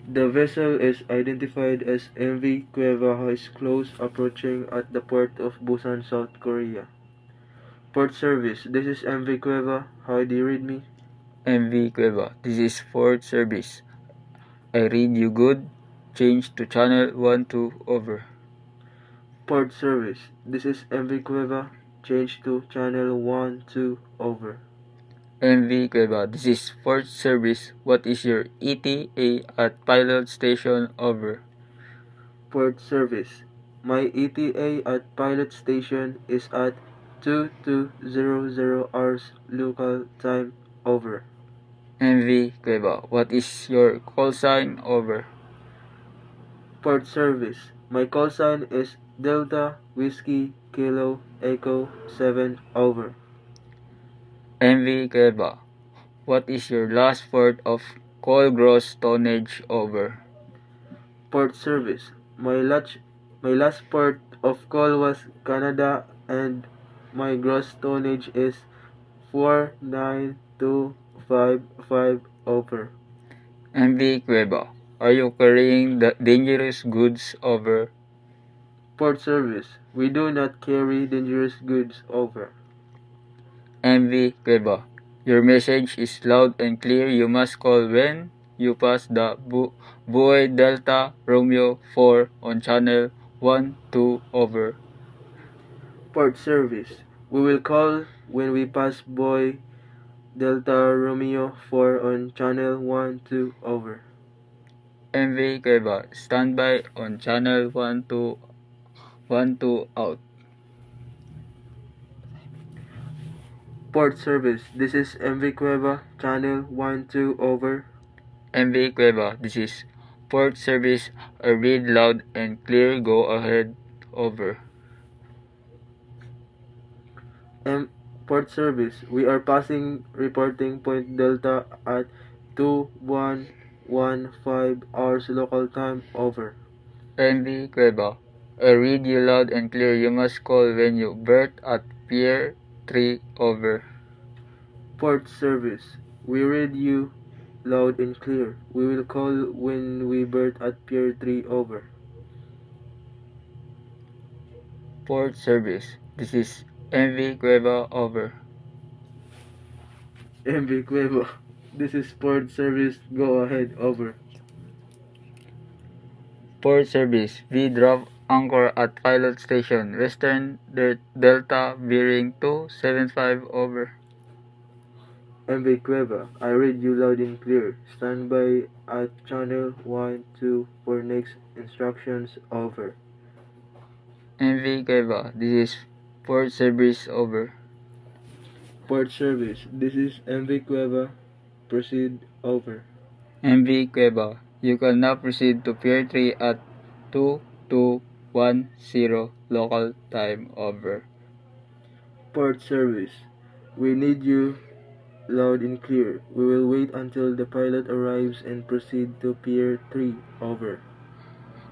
The vessel is identified as MV Cueva is close approaching at the port of Busan, South Korea. Port service, this is MV Cueva. How do you read me? MV Cueva, this is Port Service. I read you good. Change to channel 12 over. Port service, this is MV Cueva. Change to channel 12 over. MV Cueva, this is Port Service. What is your ETA at pilot station over? Port service, my ETA at pilot station is at 2200 hours local time over. MV Cueva, what is your call sign over? Port service, my call sign is Delta Whiskey Kilo Echo 7 over. MV Cueva, what is your last port of call gross tonnage over? Port service, my last port of call was Canada and my gross tonnage is 49255 over. MV Cueva, are you carrying the dangerous goods over? Port service, we do not carry dangerous goods over. MV Cueva, your message is loud and clear. You must call when you pass the Buoy Delta Romeo 4 on channel 12 over. Port service, we will call when we pass Buoy Delta Romeo 4 on channel 12 over. MV Cueva, standby on channel 12 out. Port service, this is MV Cueva, channel 12 over. MV Cueva, this is Port Service. I read loud and clear. Go ahead over. Port service, we are passing reporting point Delta at 2115 hours local time over. MV Cueva, I read you loud and clear. You must call when you berth at Pier 3 over. Port service, we read you loud and clear. We will call when we berth at Pier 3 over. Port Service, this is MV Cueva over. MV Cueva, this is port service. Go ahead over. Port Service, we drop anchor at pilot station. Western Delta bearing 275 over. MV Cueva, I read you loud and clear. Stand by at channel 12 for next instructions over. MV Cueva, this is Port Service over. Port service, this is MV Cueva. Proceed over. MV Cueva, you can now proceed to Pier 3 at 2210 local time over. Port service, we need you loud and clear. We will wait until the pilot arrives and proceed to Pier 3 over.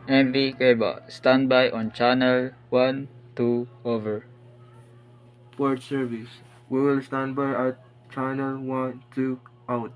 MV Cueva, standby on channel 12 over. Port service, we will stand by at channel 12 out.